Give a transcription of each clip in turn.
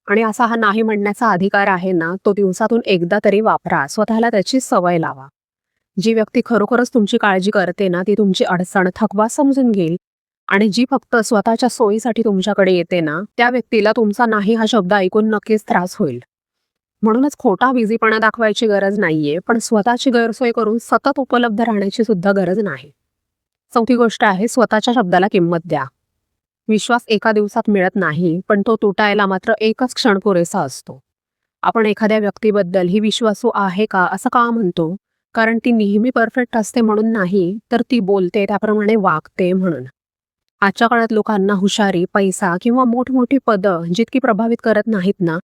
आणि असा हा नाही म्हणण्याचा अधिकार आहे ना, तो दिवसातून एकदा तरी वापरा. स्वतःला त्याची सवय लावा. जी व्यक्ती खरोखरच तुमची काळजी करते ना, ती तुमची अडचण, थकवा समजून घेईल. आणि जी फक्त स्वतःच्या सोयीसाठी तुमच्याकडे येते ना, त्या व्यक्तीला तुमचा नाही हा शब्द ऐकून नक्कीच त्रास होईल. म्हणूनच खोटा बिझीपणा दाखवायची गरज नाहीये, पण स्वतःची गैरसोय करून सतत उपलब्ध राहण्याची सुद्धा गरज नाही. चौथी गोष्ट आहे, स्वतःच्या शब्दाला किंमत द्या. विश्वास एका दिवसात मिळत नाही, पण तो तुटायला मात्र एकच क्षण पुरेसा असतो. आपण एखाद्या व्यक्तीबद्दल ही विश्वासू आहे का असं का म्हणतो? कारण ती नेहमी परफेक्ट असते म्हणून नाही, तर ती बोलते त्याप्रमाणे वागते म्हणून. आजच्या काळात लोकांना हुशारी, पैसा किंवा मोठमोठी पदं जितकी प्रभावित करत नाहीत ना,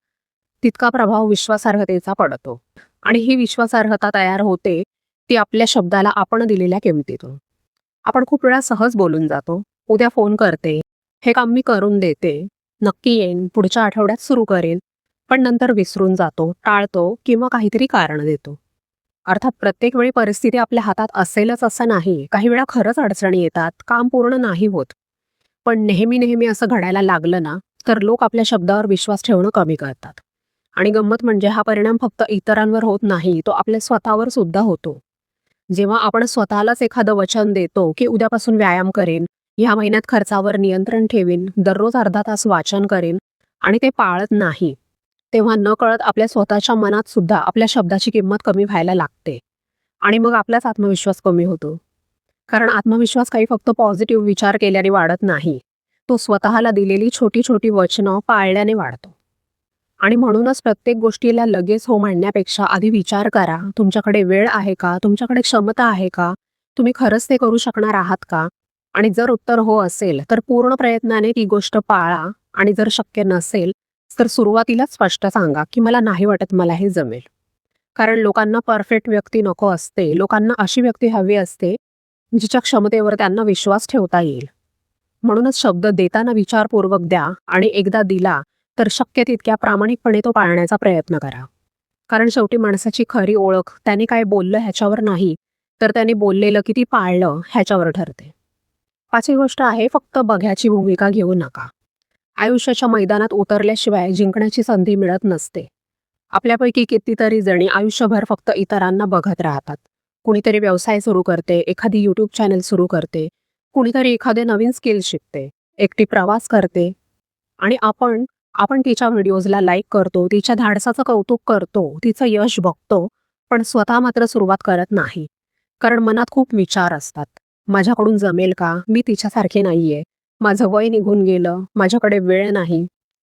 तितका प्रभाव विश्वासार्हतेचा पडतो. आणि ही विश्वासार्हता तयार होते ती आपल्या शब्दाला आपण दिलेल्या किमतीतून. आपण खूप वेळा सहज बोलून जातो, उद्या फोन करते, हे काम मी करून देते, नक्की येईन, पुढच्या आठवड्यात सुरू करेन, पण नंतर विसरून जातो, टाळतो किंवा काहीतरी कारण देतो. अर्थात प्रत्येक वेळी परिस्थिती आपल्या हातात असेलच असं नाही. काही वेळा खरंच अडचणी येतात, काम पूर्ण नाही होत. पण नेहमी नेहमी असं घडायला लागलं ना, तर लोक आपल्या शब्दावर विश्वास ठेवणं कमी करतात. आणि गंमत म्हणजे हा परिणाम फक्त इतरांवर होत नाही, तो आपल्या स्वतःवर सुद्धा होतो. जेव्हा आपण स्वतःलाच एखादं वचन देतो की उद्यापासून व्यायाम करेन, ह्या महिन्यात खर्चावर नियंत्रण ठेवीन, दररोज अर्धा तास वाचन करेन, आणि ते पाळत नाही, तेव्हा नकळत आपल्या स्वतःच्या मनात सुद्धा आपल्या शब्दाची किंमत कमी व्हायला लागते. आणि मग आपलाच आत्मविश्वास कमी होतो. कारण आत्मविश्वास काही फक्त पॉझिटिव्ह विचार केल्याने वाढत नाही, तो स्वतःला दिलेली छोटी छोटी वचनं पाळल्याने वाढतो. आणि म्हणूनच प्रत्येक गोष्टीला लगेच हो म्हणण्यापेक्षा आधी विचार करा, तुमच्याकडे वेळ आहे का, तुमच्याकडे क्षमता आहे का, तुम्ही खरंच ते करू शकणार आहात का? आणि जर उत्तर हो असेल तर पूर्ण प्रयत्नाने ती गोष्ट पाळा. आणि जर शक्य नसेल तर सुरुवातीलाच स्पष्ट सांगा की मला नाही वाटत मला हे जमेल. कारण लोकांना परफेक्ट व्यक्ती नको असते, लोकांना अशी व्यक्ती हवी असते जिच्या क्षमतेवर त्यांना विश्वास ठेवता येईल. म्हणूनच शब्द देताना विचारपूर्वक द्या, आणि एकदा दिला तर शक्य तितक्या प्रामाणिकपणे तो पाळण्याचा प्रयत्न करा. कारण शेवटी माणसाची खरी ओळख त्याने काय बोललं ह्याच्यावर नाही, तर त्याने बोललेलं किती पाळलं ह्याच्यावर ठरते. पाचवी गोष्ट आहे, फक्त बघ्याची भूमिका घेऊ नका. आयुष्याच्या मैदानात उतरल्याशिवाय जिंकण्याची संधी मिळत नसते. आपल्यापैकी कितीतरी जणी आयुष्यभर फक्त इतरांना बघत राहतात. कुणीतरी व्यवसाय सुरू करते, एखादी यूट्यूब चॅनल सुरू करते, कुणीतरी एखादे नवीन स्किल शिकते, एकटी प्रवास करते. आणि आपण आपण तिच्या व्हिडिओजला लाईक करतो, तिच्या धाडसाचं कौतुक करतो, तिचं यश बघतो, पण स्वतः मात्र सुरुवात करत नाही. कारण मनात खूप विचार असतात. माझ्याकडून जमेल का? मी तिच्यासारखे नाहीये. माझं वय निघून गेलं, माझ्याकडे वेळ नाही,